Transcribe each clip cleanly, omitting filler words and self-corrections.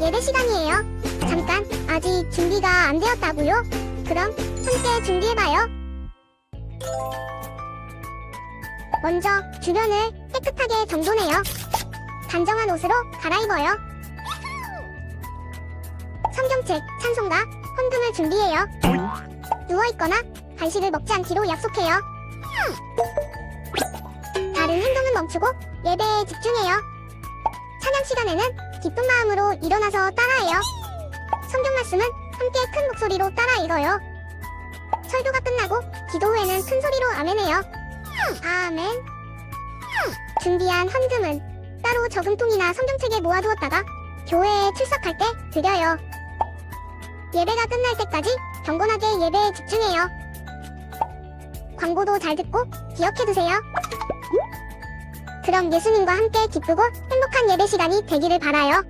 예배 시간이에요. 잠깐, 아직 준비가 안 되었다고요? 그럼 함께 준비해봐요. 먼저 주변을 깨끗하게 정돈해요. 단정한 옷으로 갈아입어요. 성경책, 찬송가, 헌금을 준비해요. 누워있거나 간식을 먹지 않기로 약속해요. 다른 행동은 멈추고 예배에 집중해요. 찬양 시간에는 기쁜 마음으로 일어나서 따라해요. 성경 말씀은 함께 큰 목소리로 따라 읽어요. 설교가 끝나고 기도 후에는 큰 소리로 아멘해요. 아멘. 준비한 헌금은 따로 저금통이나 성경책에 모아두었다가 교회에 출석할 때 드려요. 예배가 끝날 때까지 경건하게 예배에 집중해요. 광고도 잘 듣고 기억해두세요. 그럼 예수님과 함께 기쁘고 행복한 예배 시간이 되기를 바라요.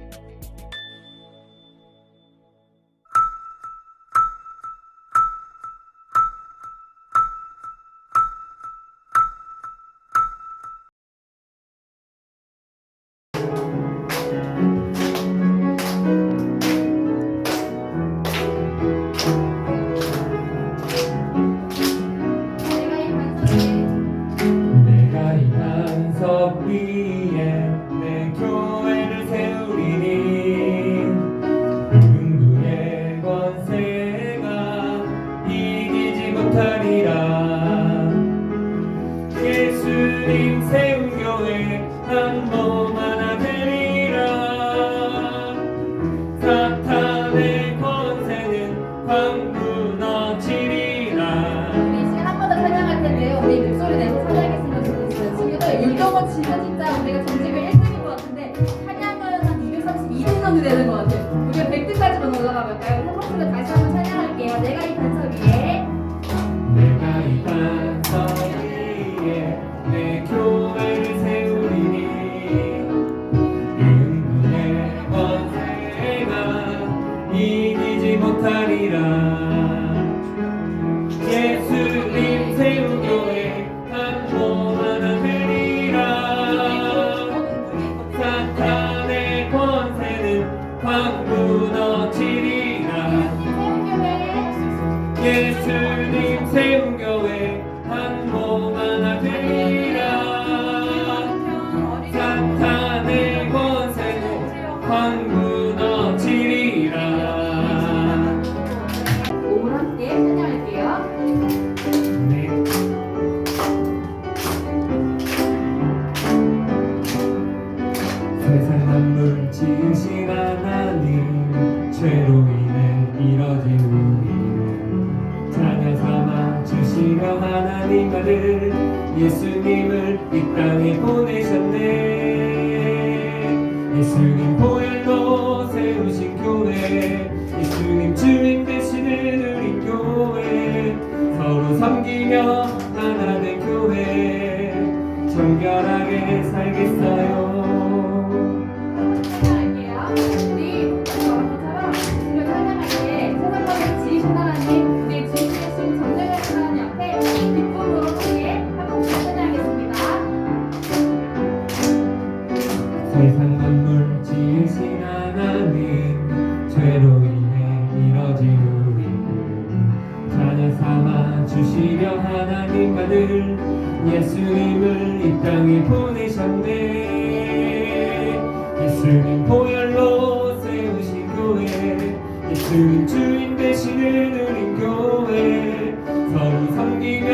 내가 이 반석 위에 내 교회를 세우리니 음부의 권세가 이기지 못하리라. 예수님 세운 교회 한 몸 하나 되리라. 사탄의 권세는 확 무너지리라. 우리 지금 한 번 더 찬양할 텐데요. 우리 목소리 내서 찬양했으면 좋겠어요. 지금도 율동은 진짜 우리가 정직을 1등인 것 같은데 찬양은 한 232등 정도 되는 것 같아요. 우리가 100등까지만 올라가 볼까요? 한 목소리 다시 한번 찬양할게요. 내가 이 반석 위에 내가 이 반석 위에 내 교회를 세우리니 음부의 권세가 이기지 못하리라. 예수님 세운 교회 한 몸 하나 되리라. 사탄의 권세는 확 무너지리라. 예수님 세운 교회 한 몸 하나 되리라. 사탄의 권세는 확 무너지리라. 몸을 함께 찬양할게요. 네. 세상 만물 지으신 하나님, 죄로 인해 이뤄진 우리를 자녀 삼아 주시려 하나님 아들 예수님을 이 땅에 보내셨네. 예수님 보혈로 세우신 교회, 예수님 주인 되시는 우리 교회, 서로 섬기며 하나 된 교회, 정결하게 살겠어요. 찬양할게요. 우리 여러분처럼 우리가 찬양할 때 세상만을 지으신 하나님, 우리 지으신 정정하신 하나님 앞에 기쁨으로 함께 한 번씩 찬양하겠습니다. 세상 만물 지으신 하나님, 죄로 인해 이뤄진 우리를 자녀 삼아 주시려 하나님 아들 예수님을 이 땅에 보내셨네. 예수님 보혈로 세우신 교회, 예수님 주인 되시는 우리 교회, 서로 섬기며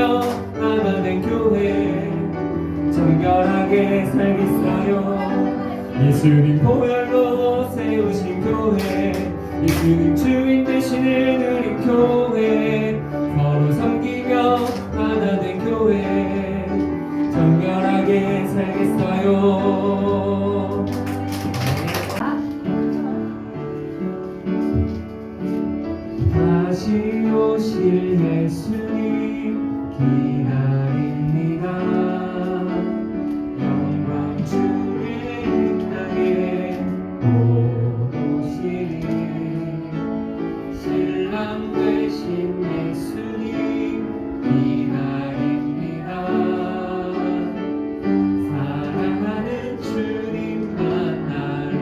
하나 된 교회, 정결하게 살겠어요. 예수님 보혈로 세우신 교회, 예수님 주인 되시는 우리 교회, 서로 섬기며 하나 된 교회, 정결하게 살겠어요. 다시 오실 예수님 기다립니다. 영광 주의 땅에 오시리. 신랑 되신 예수님 기다립니다. 사랑하는 주님 만나리.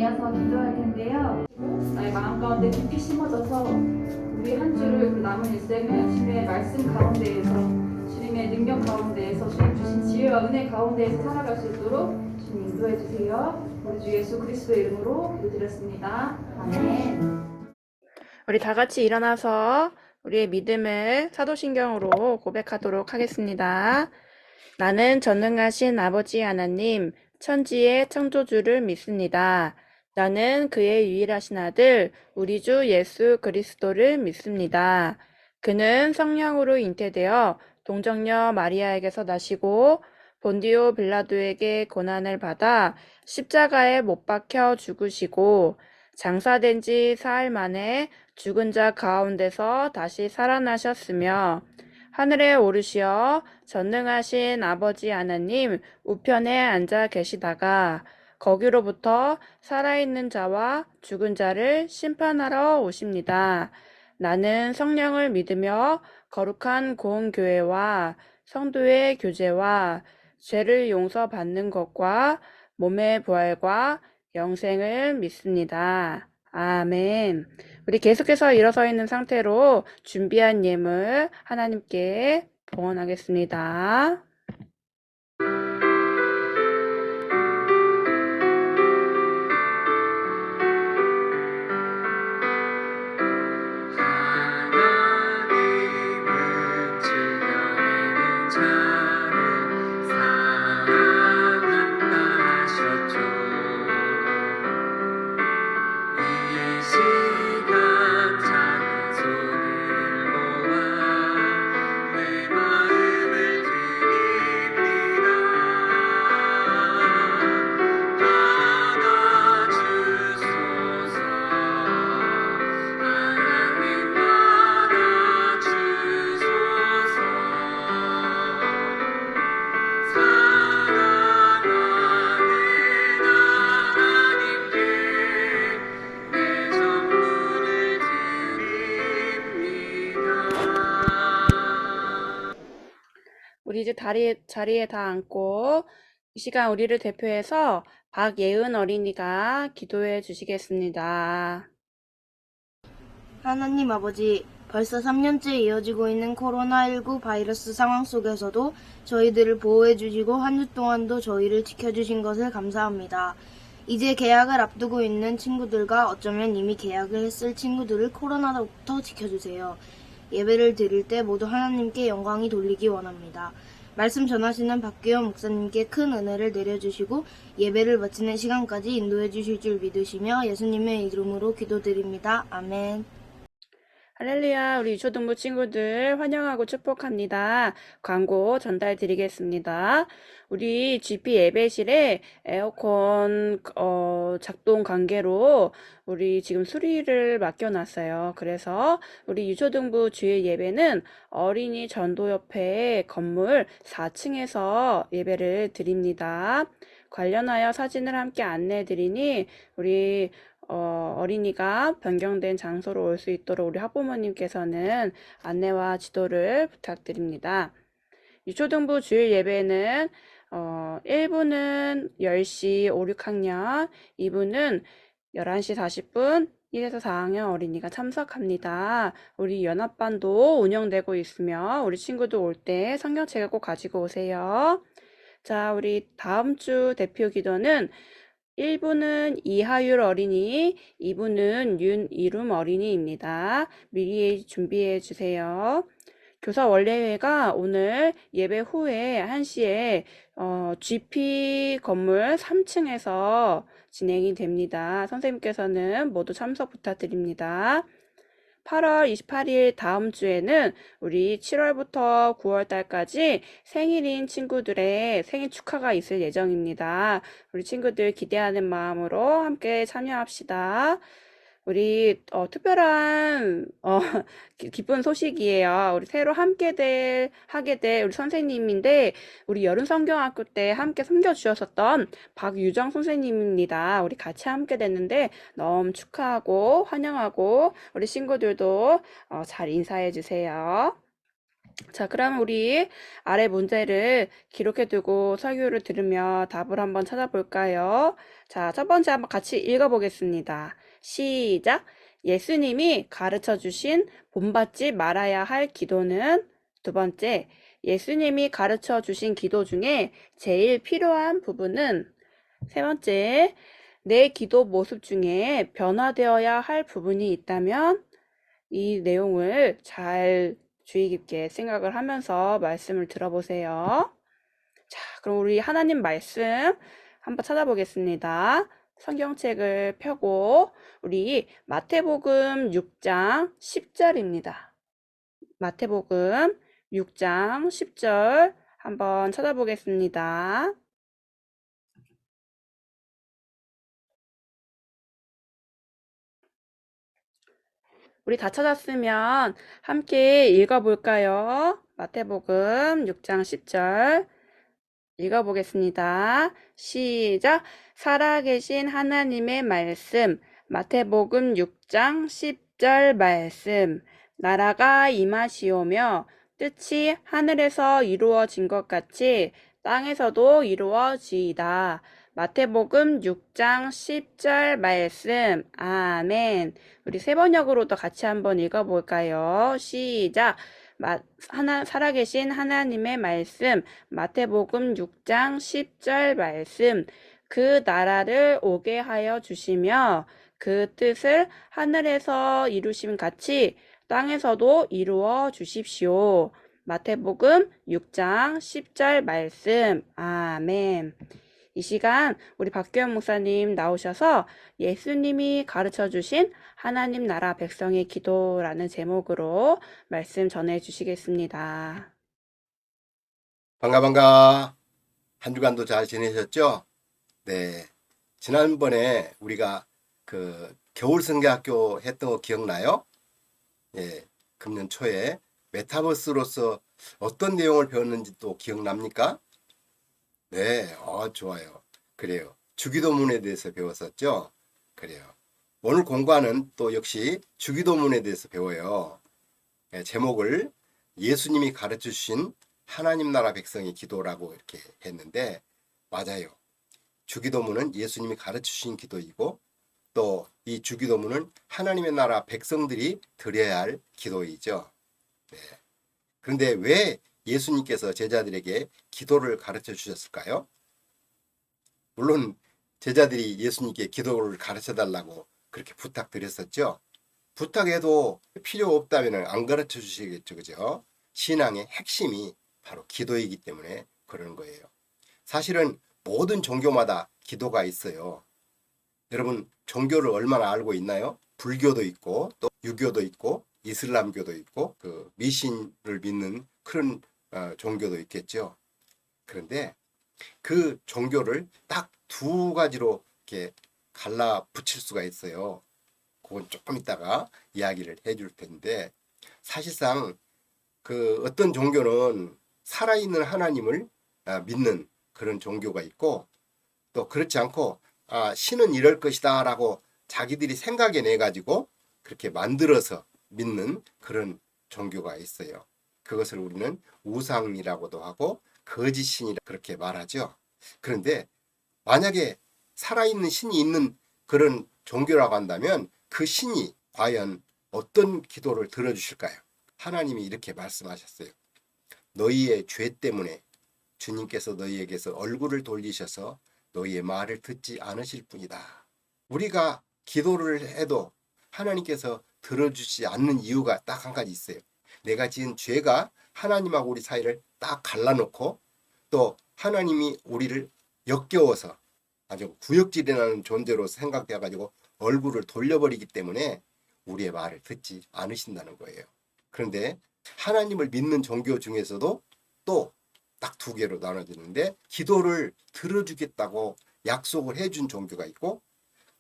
이어서 기도할 텐데요. 나의 마음 가운데 깊이 심어져서 우리 한 주를 그 남은 일생을 주님의 말씀 가운데에서 주님의 능력 가운데에서 주님 주신 지혜와 은혜 가운데에서 살아갈 수 있도록 주님 인도해 주세요. 우리 주 예수 그리스도의 이름으로 기도드렸습니다. 아멘. 우리 다 같이 일어나서 우리의 믿음을 사도신경으로 고백하도록 하겠습니다. 나는 전능하신 아버지 하나님, 천지의 창조주를 믿습니다. 나는 그의 유일하신 아들, 우리 주 예수 그리스도를 믿습니다. 그는 성령으로 잉태되어 동정녀 마리아에게서 나시고 본디오 빌라도에게 고난을 받아 십자가에 못 박혀 죽으시고 장사된 지 사흘 만에 죽은 자 가운데서 다시 살아나셨으며 하늘에 오르시어 전능하신 아버지 하나님 우편에 앉아 계시다가 거기로부터 살아있는 자와 죽은 자를 심판하러 오십니다. 나는 성령을 믿으며 거룩한 공교회와 성도의 교제와 죄를 용서받는 것과 몸의 부활과 영생을 믿습니다. 아멘. 우리 계속해서 일어서 있는 상태로 준비한 예물 하나님께 봉헌하겠습니다. 하나님은 지경에는 자를 사랑한다 하셨죠. 이 시간 작은 손을 모아 내 마음을 드립니다. 받아주소서. 하나님 받아주소서. 사랑하는 하나님께 내 전부를 드립니다. 우리 이제 자리에 다 앉고 이 시간 우리를 대표해서 박예은 어린이가 기도해 주시겠습니다. 하나님 아버지, 벌써 3년째 이어지고 있는 코로나19 바이러스 상황 속에서도 저희들을 보호해 주시고 한 주 동안도 저희를 지켜주신 것을 감사합니다. 이제 개학을 앞두고 있는 친구들과 어쩌면 이미 개학을 했을 친구들을 코로나로부터 지켜주세요. 예배를 드릴 때 모두 하나님께 영광이 돌리기 원합니다. 말씀 전하시는 박규현 목사님께 큰 은혜를 내려주시고 예배를 마치는 시간까지 인도해 주실 줄 믿으시며 예수님의 이름으로 기도드립니다. 아멘. 할렐루야, 우리 유초등부 친구들 환영하고 축복합니다. 광고 전달 드리겠습니다. 우리 GP 예배실에 에어컨 작동 관계로 우리 지금 수리를 맡겨놨어요. 그래서 우리 유초등부 주일 예배는 어린이 전도협회 건물 4층에서 예배를 드립니다. 관련하여 사진을 함께 안내해 드리니 우리 어린이가 변경된 장소로 올 수 있도록 우리 학부모님께서는 안내와 지도를 부탁드립니다. 유초등부 주일 예배는 1부는 10시 5, 6학년, 2부는 11시 40분 1에서 4학년 어린이가 참석합니다. 우리 연합반도 운영되고 있으며 우리 친구들 올 때 성경책을 꼭 가지고 오세요. 자, 우리 다음 주 대표 기도는 1부는 이하율 어린이, 2부는 윤이룸 어린이입니다. 미리 준비해 주세요. 교사 원래회가 오늘 예배 후에 1시에 GP 건물 3층에서 진행이 됩니다. 선생님께서는 모두 참석 부탁드립니다. 8월 28일 다음 주에는 우리 7월부터 9월 달까지 생일인 친구들의 생일 축하가 있을 예정입니다. 우리 친구들 기대하는 마음으로 함께 참여합시다. 우리 특별한 기쁜 소식이에요. 우리 새로 하게 될 우리 선생님인데 우리 여름성경학교 때 함께 섬겨주셨었던 박유정 선생님입니다. 우리 같이 함께 됐는데 너무 축하하고 환영하고 우리 친구들도 잘 인사해 주세요. 자, 그럼 우리 아래 문제를 기록해두고 설교를 들으며 답을 한번 찾아볼까요? 자, 첫 번째 한번 같이 읽어보겠습니다. 시작! 예수님이 가르쳐 주신 본받지 말아야 할 기도는? 두 번째, 예수님이 가르쳐 주신 기도 중에 제일 필요한 부분은? 세 번째, 내 기도 모습 중에 변화되어야 할 부분이 있다면? 이 내용을 잘 주의 깊게 생각을 하면서 말씀을 들어보세요. 자, 그럼 우리 하나님 말씀 한번 찾아보겠습니다. 성경책을 펴고 우리 마태복음 6장 10절입니다. 마태복음 6장 10절 한번 찾아보겠습니다. 우리 다 찾았으면 함께 읽어볼까요? 마태복음 6장 10절 읽어보겠습니다. 시작! 살아계신 하나님의 말씀, 마태복음 6장 10절 말씀. 나라가 임하시오며 뜻이 하늘에서 이루어진 것 같이 땅에서도 이루어지이다. 마태복음 6장 10절 말씀. 아멘. 우리 세 번역으로도 같이 한번 읽어볼까요? 시작! 살아계신 하나님의 말씀, 마태복음 6장 10절 말씀. 그 나라를 오게 하여 주시며 그 뜻을 하늘에서 이루심 같이 땅에서도 이루어 주십시오. 마태복음 6장 10절 말씀. 아멘. 이 시간 우리 박규현 목사님 나오셔서 예수님이 가르쳐 주신 하나님 나라 백성의 기도라는 제목으로 말씀 전해 주시겠습니다. 반가. 한 주간도 잘 지내셨죠? 네. 지난번에 우리가 그 겨울 성경학교 했던 거 기억나요? 예. 금년 초에 메타버스로서 어떤 내용을 배웠는지 또 기억납니까? 네. 좋아요. 그래요. 주기도문에 대해서 배웠었죠? 그래요. 오늘 공부하는 또 역시 주기도문에 대해서 배워요. 예, 제목을 예수님이 가르쳐 주신 하나님 나라 백성의 기도라고 이렇게 했는데 맞아요. 주기도문은 예수님이 가르쳐 주신 기도이고 또 이 주기도문은 하나님의 나라 백성들이 드려야 할 기도이죠. 네. 그런데 왜 예수님께서 제자들에게 기도를 가르쳐 주셨을까요? 물론 제자들이 예수님께 기도를 가르쳐 달라고 그렇게 부탁드렸었죠. 부탁해도 필요 없다면 안 가르쳐 주시겠죠. 그죠? 신앙의 핵심이 바로 기도이기 때문에 그러는 거예요. 사실은 모든 종교마다 기도가 있어요. 여러분 종교를 얼마나 알고 있나요? 불교도 있고 또 유교도 있고 이슬람교도 있고 그 미신을 믿는 그런 종교도 있겠죠. 그런데 그 종교를 딱 두 가지로 이렇게 갈라 붙일 수가 있어요. 그건 조금 이따가 이야기를 해줄 텐데 사실상 그 어떤 종교는 살아있는 하나님을 믿는 그런 종교가 있고 또 그렇지 않고 신은 이럴 것이다 라고 자기들이 생각해내 가지고 그렇게 만들어서 믿는 그런 종교가 있어요. 그것을 우리는 우상이라고도 하고 거짓신이라 그렇게 말하죠. 그런데 만약에 살아있는 신이 있는 그런 종교라고 한다면 그 신이 과연 어떤 기도를 들어주실까요? 하나님이 이렇게 말씀하셨어요. 너희의 죄 때문에 주님께서 너희에게서 얼굴을 돌리셔서 너희의 말을 듣지 않으실 뿐이다. 우리가 기도를 해도 하나님께서 들어주지 않는 이유가 딱 한 가지 있어요. 내가 지은 죄가 하나님하고 우리 사이를 딱 갈라놓고 또 하나님이 우리를 역겨워서 아주 구역질이라는 존재로 생각되어 가지고 얼굴을 돌려버리기 때문에 우리의 말을 듣지 않으신다는 거예요. 그런데 하나님을 믿는 종교 중에서도 또 딱 두 개로 나눠지는데 기도를 들어주겠다고 약속을 해준 종교가 있고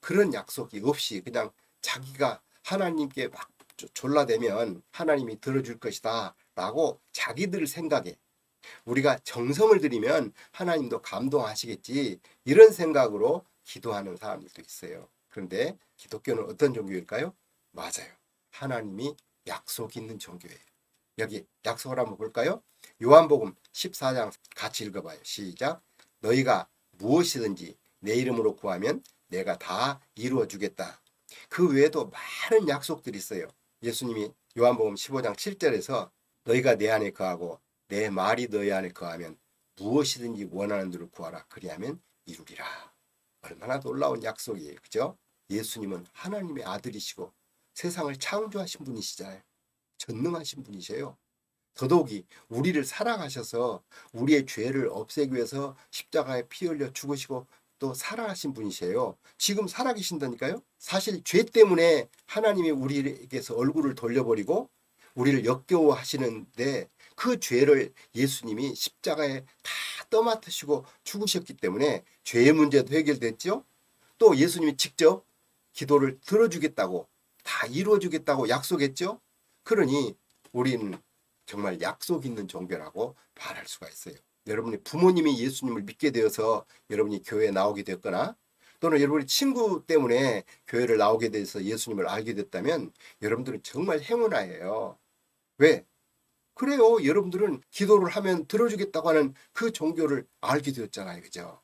그런 약속이 없이 그냥 자기가 하나님께 막 졸라대면 하나님이 들어줄 것이다 라고 자기들 생각에 우리가 정성을 들이면 하나님도 감동하시겠지 이런 생각으로 기도하는 사람들도 있어요. 그런데 기독교는 어떤 종교일까요? 맞아요. 하나님이 약속 있는 종교예요. 여기 약속을 한번 볼까요? 요한복음 14장 같이 읽어봐요. 시작. 너희가 무엇이든지 내 이름으로 구하면 내가 다 이루어 주겠다. 그 외에도 많은 약속들이 있어요. 예수님이 요한복음 15장 7절에서 너희가 내 안에 거하고 내 말이 너희 안에 거하면 무엇이든지 원하는 대로 구하라. 그리하면 이루리라. 얼마나 놀라운 약속이에요. 그죠? 예수님은 하나님의 아들이시고 세상을 창조하신 분이시잖아요. 전능하신 분이세요. 더더욱이 우리를 사랑하셔서 우리의 죄를 없애기 위해서 십자가에 피 흘려 죽으시고 또 살아가신 분이세요. 지금 살아계신다니까요. 사실 죄 때문에 하나님이 우리에게서 얼굴을 돌려버리고 우리를 역겨워하시는데 그 죄를 예수님이 십자가에 다 떠맡으시고 죽으셨기 때문에 죄의 문제도 해결됐죠. 또 예수님이 직접 기도를 들어주겠다고 다 이루어주겠다고 약속했죠. 그러니 우리는 정말 약속 있는 종교라고 말할 수가 있어요. 여러분이 부모님이 예수님을 믿게 되어서 여러분이 교회에 나오게 됐거나 또는 여러분이 친구 때문에 교회를 나오게 돼서 예수님을 알게 됐다면 여러분들은 정말 행운아예요. 왜? 그래요. 여러분들은 기도를 하면 들어주겠다고 하는 그 종교를 알게 되었잖아요. 그죠?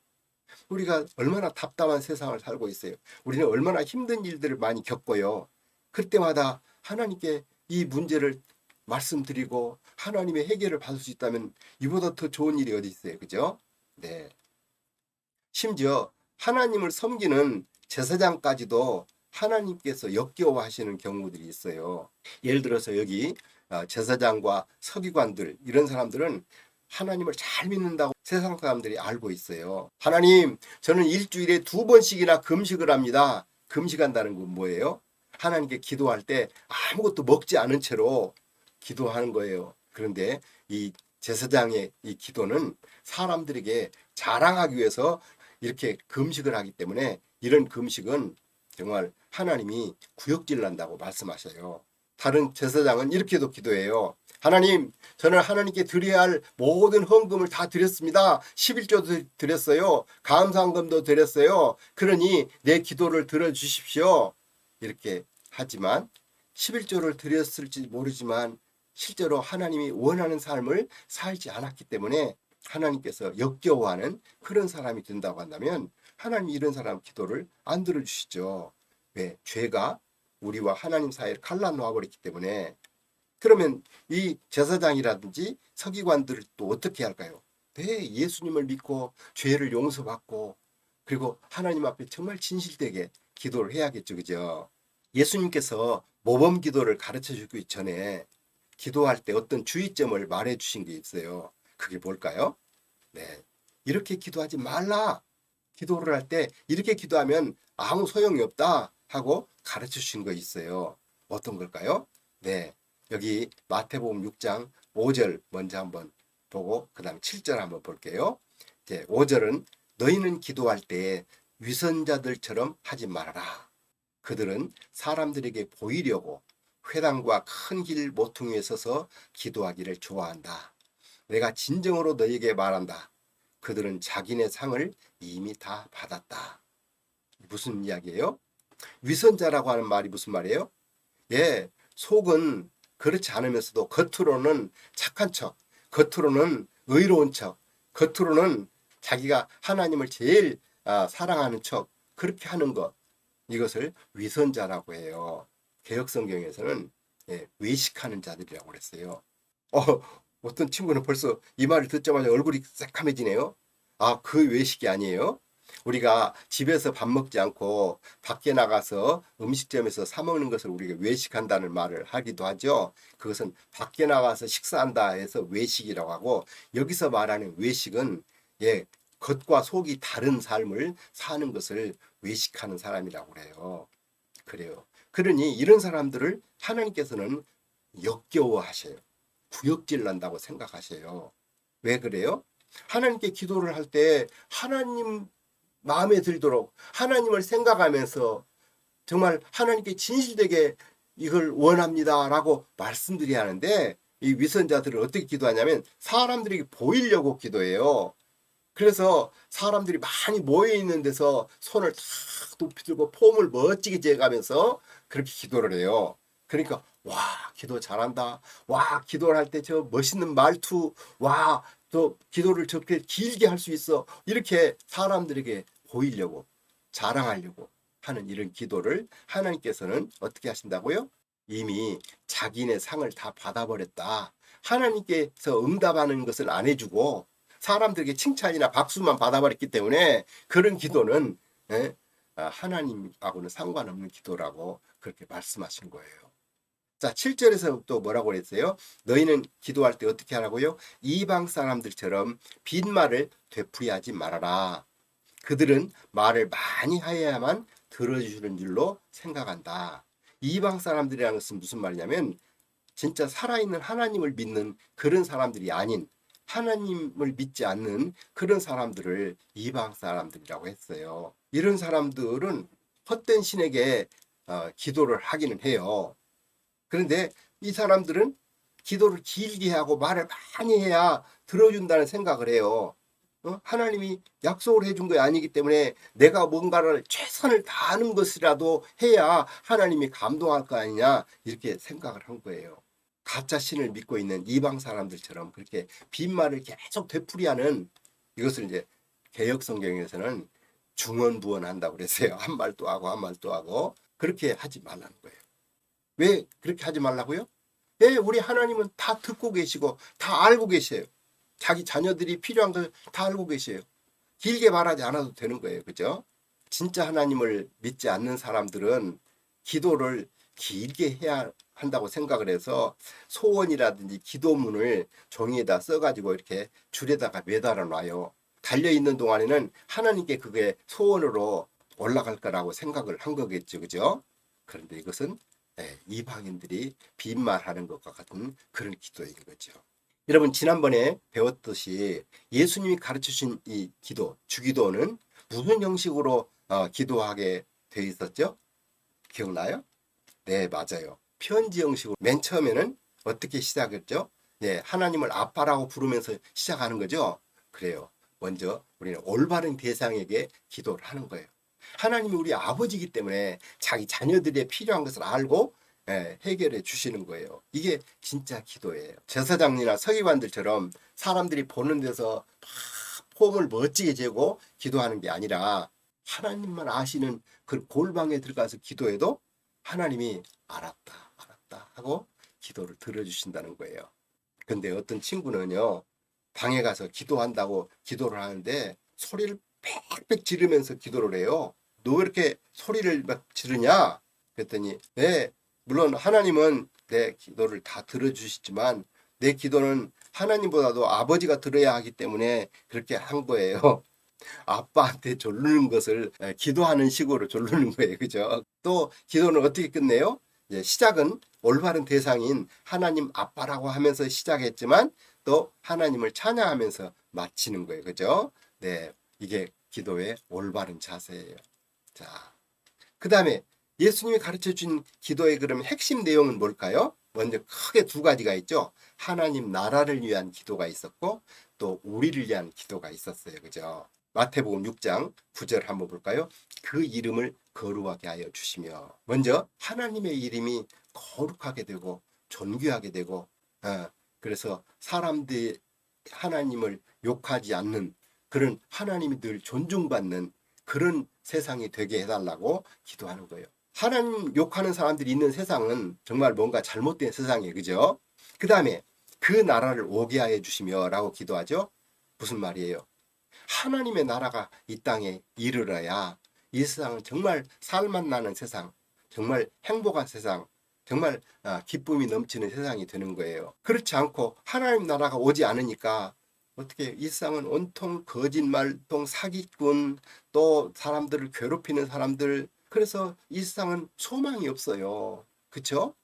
우리가 얼마나 답답한 세상을 살고 있어요. 우리는 얼마나 힘든 일들을 많이 겪어요. 그때마다 하나님께 이 문제를 말씀드리고 하나님의 해결을 받을 수 있다면 이보다 더 좋은 일이 어디 있어요. 그죠? 네. 심지어 하나님을 섬기는 제사장까지도 하나님께서 역겨워하시는 경우들이 있어요. 예를 들어서 여기 제사장과 서기관들 이런 사람들은 하나님을 잘 믿는다고 세상 사람들이 알고 있어요. 하나님, 저는 일주일에 2번씩이나 금식을 합니다. 금식한다는 건 뭐예요? 하나님께 기도할 때 아무것도 먹지 않은 채로 기도하는 거예요. 그런데 이 제사장의 이 기도는 사람들에게 자랑하기 위해서 이렇게 금식을 하기 때문에 이런 금식은 정말 하나님이 구역질 난다고 말씀하셔요. 다른 제사장은 이렇게도 기도해요. 하나님, 저는 하나님께 드려야 할 모든 헌금을 다 드렸습니다. 11조도 드렸어요. 감사헌금도 드렸어요. 그러니 내 기도를 들어주십시오. 이렇게 하지만 11조를 드렸을지 모르지만 실제로 하나님이 원하는 삶을 살지 않았기 때문에 하나님께서 역겨워하는 그런 사람이 된다고 한다면 하나님이 이런 사람 기도를 안 들어주시죠. 왜? 죄가 우리와 하나님 사이를 갈라놓아버렸기 때문에. 그러면 이 제사장이라든지 서기관들을 또 어떻게 할까요? 네, 예수님을 믿고 죄를 용서받고 그리고 하나님 앞에 정말 진실되게 기도를 해야겠죠. 그죠? 예수님께서 모범 기도를 가르쳐 주기 전에 기도할 때 어떤 주의점을 말해 주신 게 있어요. 그게 뭘까요? 네, 이렇게 기도하지 말라. 기도를 할 때 이렇게 기도하면 아무 소용이 없다 하고 가르쳐 주신 거 있어요. 어떤 걸까요? 네, 여기 마태복음 6장 5절 먼저 한번 보고 그 다음 7절 한번 볼게요. 이제 5절은 너희는 기도할 때 위선자들처럼 하지 말아라. 그들은 사람들에게 보이려고 회당과 큰 길 모퉁이에 서서 기도하기를 좋아한다. 내가 진정으로 너희에게 말한다. 그들은 자기네 상을 이미 다 받았다. 무슨 이야기예요? 위선자라고 하는 말이 무슨 말이에요? 예, 속은 그렇지 않으면서도 겉으로는 착한 척, 겉으로는 의로운 척, 겉으로는 자기가 하나님을 제일 사랑하는 척 그렇게 하는 것, 이것을 위선자라고 해요. 개역성경에서는 외식하는 자들이라고 그랬어요. 어떤 친구는 벌써 이 말을 듣자마자 얼굴이 새카매지네요. 그 외식이 아니에요. 우리가 집에서 밥 먹지 않고 밖에 나가서 음식점에서 사 먹는 것을 우리가 외식한다는 말을 하기도 하죠. 그것은 밖에 나가서 식사한다 해서 외식이라고 하고, 여기서 말하는 외식은 겉과 속이 다른 삶을 사는 것을 외식하는 사람이라고 그래요. 그러니 이런 사람들을 하나님께서는 역겨워하셔요. 구역질 난다고 생각하셔요. 왜 그래요? 하나님께 기도를 할 때 하나님 마음에 들도록 하나님을 생각하면서 정말 하나님께 진실되게 이걸 원합니다 라고 말씀드려야 하는데, 이 위선자들은 어떻게 기도하냐면 사람들에게 보이려고 기도해요. 그래서 사람들이 많이 모여 있는 데서 손을 탁 높이 들고 폼을 멋지게 재가면서 그렇게 기도를 해요. 그러니까 와, 기도 잘한다. 와, 기도를 할 때 저 멋있는 말투. 와, 또 기도를 저렇게 길게 할 수 있어. 이렇게 사람들에게 보이려고, 자랑하려고 하는 이런 기도를 하나님께서는 어떻게 하신다고요? 이미 자기네 상을 다 받아버렸다. 하나님께서 응답하는 것을 안 해주고 사람들에게 칭찬이나 박수만 받아버렸기 때문에 그런 기도는 하나님하고는 상관없는 기도라고 그렇게 말씀하신 거예요. 자, 7절에서 또 뭐라고 그랬어요? 너희는 기도할 때 어떻게 하라고요? 이방 사람들처럼 빈말을 되풀이하지 말아라. 그들은 말을 많이 하여야만 들어주는 줄로 생각한다. 이방 사람들이라는 것은 무슨 말이냐면 진짜 살아있는 하나님을 믿는 그런 사람들이 아닌 하나님을 믿지 않는 그런 사람들을 이방 사람들이라고 했어요. 이런 사람들은 헛된 신에게 기도를 하기는 해요. 그런데 이 사람들은 기도를 길게 하고 말을 많이 해야 들어준다는 생각을 해요. 하나님이 약속을 해준 게 아니기 때문에 내가 뭔가를 최선을 다하는 것이라도 해야 하나님이 감동할 거 아니냐 이렇게 생각을 한 거예요. 가짜 신을 믿고 있는 이방 사람들처럼 그렇게 빈말을 계속 되풀이하는 이것을 이제 개역 성경에서는 중언부언한다고 그랬어요. 한 말 또 하고 한 말 또 하고 그렇게 하지 말라는 거예요. 왜 그렇게 하지 말라고요? 예, 우리 하나님은 다 듣고 계시고 다 알고 계세요. 자기 자녀들이 필요한 걸 다 알고 계세요. 길게 말하지 않아도 되는 거예요. 그죠? 진짜 하나님을 믿지 않는 사람들은 기도를 길게 해야 한다고 생각을 해서 소원이라든지 기도문을 종이에다 써가지고 이렇게 줄에다가 매달아 놔요. 달려있는 동안에는 하나님께 그게 소원으로 올라갈 거라고 생각을 한 거겠죠. 그죠? 그런데 이것은 이방인들이 빈말하는 것과 같은 그런 기도인 거죠. 여러분 지난번에 배웠듯이 예수님이 가르쳐주신 이 기도, 주기도는 무슨 형식으로 기도하게 되어 있었죠? 기억나요? 네, 맞아요. 편지 형식으로. 맨 처음에는 어떻게 시작했죠? 네, 하나님을 아빠라고 부르면서 시작하는 거죠. 그래요. 먼저 우리는 올바른 대상에게 기도를 하는 거예요. 하나님이 우리 아버지이기 때문에 자기 자녀들의 필요한 것을 알고 해결해 주시는 거예요. 이게 진짜 기도예요. 제사장이나 서기관들처럼 사람들이 보는 데서 막 폼을 멋지게 재고 기도하는 게 아니라 하나님만 아시는 그 골방에 들어가서 기도해도 하나님이 알았다 하고 기도를 들어주신다는 거예요. 근데 어떤 친구는요, 방에 가서 기도한다고 기도를 하는데 소리를 빽빽 지르면서 기도를 해요. 너 왜 이렇게 소리를 막 지르냐? 그랬더니 네, 물론 하나님은 내 기도를 다 들어주시지만 내 기도는 하나님보다도 아버지가 들어야 하기 때문에 그렇게 한 거예요. 아빠한테 조르는 것을 기도하는 식으로 조르는 거예요. 그죠? 또 기도는 어떻게 끝내요? 시작은 올바른 대상인 하나님 아빠라고 하면서 시작했지만 또 하나님을 찬양하면서 마치는 거예요. 그죠? 네, 이게 기도의 올바른 자세예요. 자, 그 다음에 예수님이 가르쳐준 기도의 그럼 핵심 내용은 뭘까요? 먼저 크게 두 가지가 있죠. 하나님 나라를 위한 기도가 있었고 또 우리를 위한 기도가 있었어요. 그죠? 마태복음 6장 9절 한번 볼까요? 그 이름을 거룩하게 하여 주시며. 먼저 하나님의 이름이 거룩하게 되고 존귀하게 되고 그래서 사람들이 하나님을 욕하지 않는 그런 하나님이 늘 존중받는 그런 세상이 되게 해달라고 기도하는 거예요. 하나님 욕하는 사람들이 있는 세상은 정말 뭔가 잘못된 세상이에요. 그죠? 그 다음에 그 나라를 오게 하여 주시며 라고 기도하죠. 무슨 말이에요? 하나님의 나라가 이 땅에 이르러야 이 세상은 정말 살맛 나는 세상, 정말 행복한 세상, 정말 기쁨이 넘치는 세상이 되는 거예요. 그렇지 않고 하나님 나라가 오지 않으니까 어떻게 이 세상은 온통 거짓말통 사기꾼, 또 사람들을 괴롭히는 사람들, 그래서 이 세상은 소망이 없어요. 그렇죠?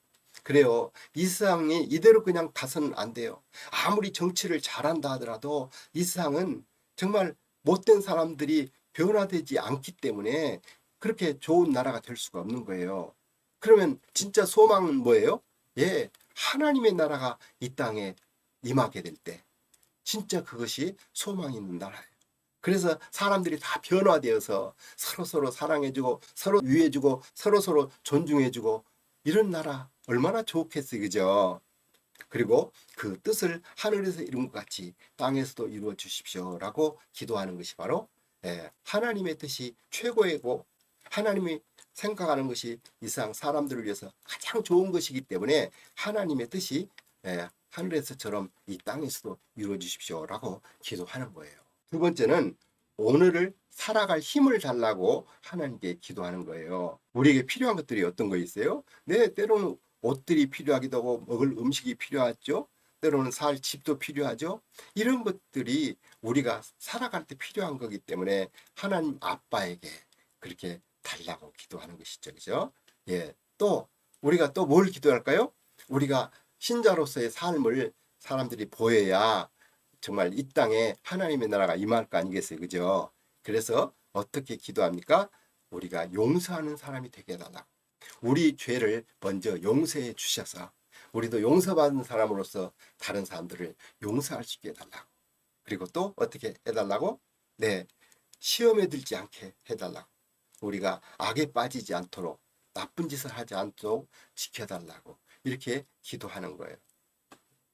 그래요. 이 세상이 이대로 그냥 가서는 안 돼요. 아무리 정치를 잘한다 하더라도 이 세상은 정말 못된 사람들이 변화되지 않기 때문에 그렇게 좋은 나라가 될 수가 없는 거예요. 그러면 진짜 소망은 뭐예요? 예, 하나님의 나라가 이 땅에 임하게 될 때 진짜 그것이 소망 있는 나라예요. 그래서 사람들이 다 변화되어서 서로서로 사랑해주고 서로 위해주고 서로서로 존중해주고 이런 나라 얼마나 좋겠어요. 그죠? 그리고 그 뜻을 하늘에서 이룬 것 같이 땅에서도 이루어 주십시오라고 기도하는 것이 바로 하나님의 뜻이 최고이고 하나님이 생각하는 것이 이 세상 사람들을 위해서 가장 좋은 것이기 때문에 하나님의 뜻이 하늘에서처럼 이 땅에서도 이루어 주십시오라고 기도하는 거예요. 두 번째는 오늘을 살아갈 힘을 달라고 하나님께 기도하는 거예요. 우리에게 필요한 것들이 어떤 거 있어요? 네, 때로는 옷들이 필요하기도 하고 먹을 음식이 필요하죠. 때로는 살 집도 필요하죠. 이런 것들이 우리가 살아갈 때 필요한 거기 때문에 하나님 아빠에게 그렇게 달라고 기도하는 것이죠. 그죠? 예. 또 우리가 또 뭘 기도할까요? 우리가 신자로서의 삶을 사람들이 보여야 정말 이 땅에 하나님의 나라가 임할 거 아니겠어요. 그죠? 그래서 어떻게 기도합니까? 우리가 용서하는 사람이 되게 해달라고. 우리 죄를 먼저 용서해 주셔서 우리도 용서받은 사람으로서 다른 사람들을 용서할 수 있게 해달라고. 그리고 또 어떻게 해달라고? 네, 시험에 들지 않게 해달라고. 우리가 악에 빠지지 않도록 나쁜 짓을 하지 않도록 지켜달라고 이렇게 기도하는 거예요.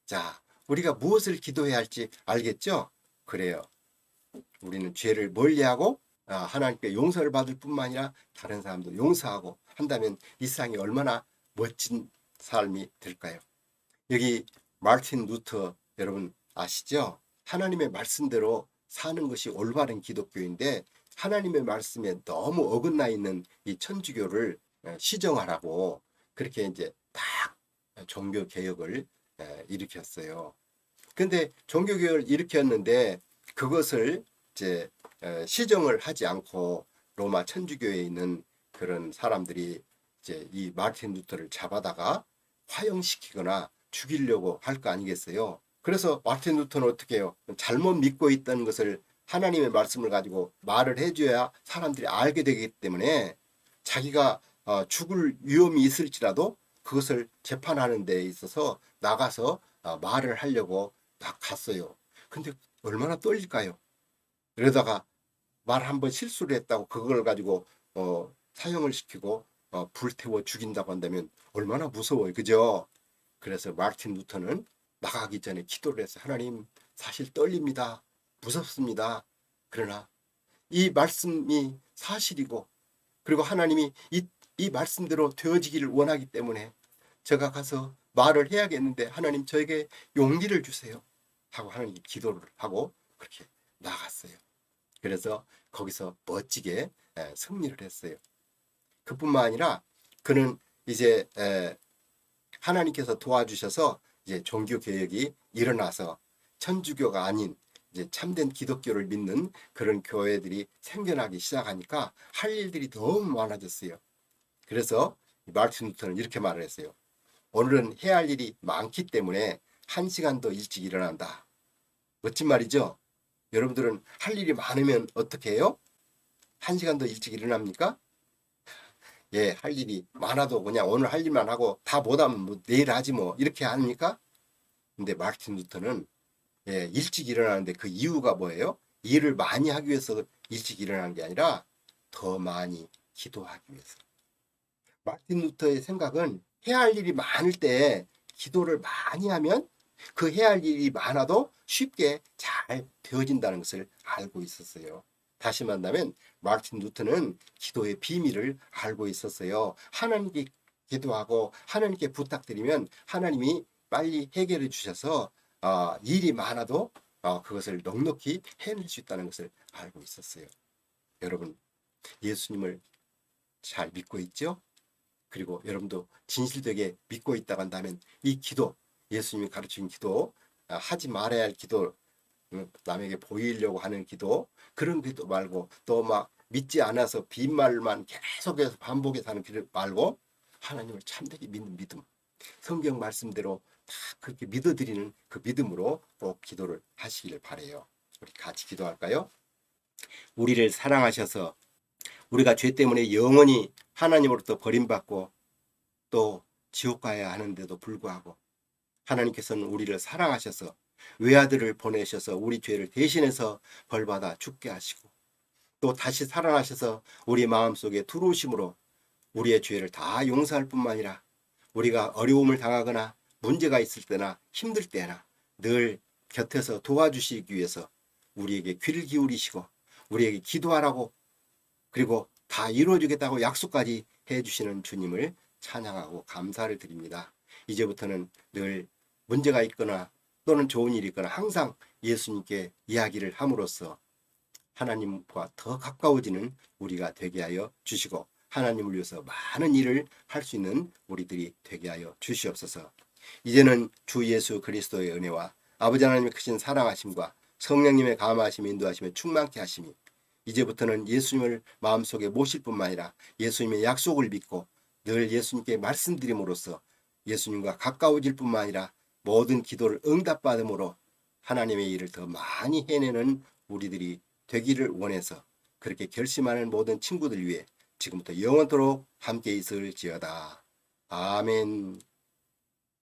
자, 우리가 무엇을 기도해야 할지 알겠죠? 그래요. 우리는 죄를 멀리하고 하나님께 용서를 받을 뿐만 아니라 다른 사람도 용서하고 한다면 이 세상이 얼마나 멋진 삶이 될까요? 여기 마틴 루터 여러분 아시죠? 하나님의 말씀대로 사는 것이 올바른 기독교인데 하나님의 말씀에 너무 어긋나 있는 이 천주교를 시정하라고 그렇게 이제 딱 종교 개혁을 일으켰어요. 근데 종교 개혁을 일으켰는데 그것을 이제 시정을 하지 않고 로마 천주교에 있는 그런 사람들이 이제 이 마틴 루터를 잡아다가 화형시키거나 죽이려고 할 거 아니겠어요? 그래서 마틴 루터는 어떻게 해요? 잘못 믿고 있다는 것을 하나님의 말씀을 가지고 말을 해줘야 사람들이 알게 되기 때문에 자기가 죽을 위험이 있을지라도 그것을 재판하는 데 있어서 나가서 말을 하려고 막 갔어요. 근데 얼마나 떨릴까요? 그러다가 말 한번 실수를 했다고 그걸 가지고 사형을 시키고 불태워 죽인다고 한다면 얼마나 무서워요. 그죠? 그래서 마틴 루터는 나가기 전에 기도를 해서 하나님 사실 떨립니다. 무섭습니다. 그러나 이 말씀이 사실이고 그리고 하나님이 이 말씀대로 되어지기를 원하기 때문에 제가 가서 말을 해야겠는데 하나님 저에게 용기를 주세요 하고 하나님 기도를 하고 그렇게 나갔어요. 그래서 거기서 멋지게 승리를 했어요. 그뿐만 아니라 그는 이제 하나님께서 도와주셔서 이제 종교 개혁이 일어나서 천주교가 아닌 이제 참된 기독교를 믿는 그런 교회들이 생겨나기 시작하니까 할 일들이 너무 많아졌어요. 그래서 마틴 루터는 이렇게 말을 했어요. 오늘은 해야 할 일이 많기 때문에 1시간 더 일찍 일어난다. 멋진 말이죠? 여러분들은 할 일이 많으면 어떻게 해요? 1시간 더 일찍 일어납니까? 예, 할 일이 많아도 그냥 오늘 할 일만 하고 다 못하면 뭐 내일 하지 뭐 이렇게 합니까? 근데 마틴 루터는 일찍 일어나는데 그 이유가 뭐예요? 일을 많이 하기 위해서 일찍 일어나는 게 아니라 더 많이 기도하기 위해서. 마틴 루터의 생각은 해야 할 일이 많을 때 기도를 많이 하면 그 해야 할 일이 많아도 쉽게 잘 되어진다는 것을 알고 있었어요. 다시 말하면 마틴 루터는 기도의 비밀을 알고 있었어요. 하나님께 기도하고 하나님께 부탁드리면 하나님이 빨리 해결해 주셔서 일이 많아도 그것을 넉넉히 해낼 수 있다는 것을 알고 있었어요. 여러분 예수님을 잘 믿고 있죠? 그리고 여러분도 진실되게 믿고 있다고 한다면 이 기도 예수님이 가르친 기도 하지 말아야 할 기도 남에게 보이려고 하는 기도 그런 기도 말고 또 막 믿지 않아서 빈말만 계속해서 반복해서 하는 기도 말고 하나님을 참되게 믿는 믿음 성경 말씀대로 다 그렇게 믿어드리는 그 믿음으로 꼭 기도를 하시기를 바라요. 우리 같이 기도할까요? 우리를 사랑하셔서 우리가 죄 때문에 영원히 하나님으로부터 버림받고 또 지옥 가야 하는데도 불구하고 하나님께서는 우리를 사랑하셔서 외아들을 보내셔서 우리 죄를 대신해서 벌받아 죽게 하시고 또 다시 살아나셔서 우리 마음속에 들어오심으로 우리의 죄를 다 용서할 뿐만 아니라 우리가 어려움을 당하거나 문제가 있을 때나 힘들 때나 늘 곁에서 도와주시기 위해서 우리에게 귀를 기울이시고 우리에게 기도하라고 그리고 다 이루어주겠다고 약속까지 해주시는 주님을 찬양하고 감사를 드립니다. 이제부터는 늘 문제가 있거나 또는 좋은 일이 있거나 항상 예수님께 이야기를 함으로써 하나님과 더 가까워지는 우리가 되게 하여 주시고 하나님을 위해서 많은 일을 할 수 있는 우리들이 되게 하여 주시옵소서. 이제는 주 예수 그리스도의 은혜와 아버지 하나님의 크신 사랑하심과 성령님의 감화하심 인도하심에 충만케 하심이 이제부터는 예수님을 마음속에 모실 뿐만 아니라 예수님의 약속을 믿고 늘 예수님께 말씀드림으로써 예수님과 가까워질 뿐만 아니라 모든 기도를 응답받음으로 하나님의 일을 더 많이 해내는 우리들이 되기를 원해서 그렇게 결심하는 모든 친구들 위해 지금부터 영원토록 함께 있을지어다. 아멘.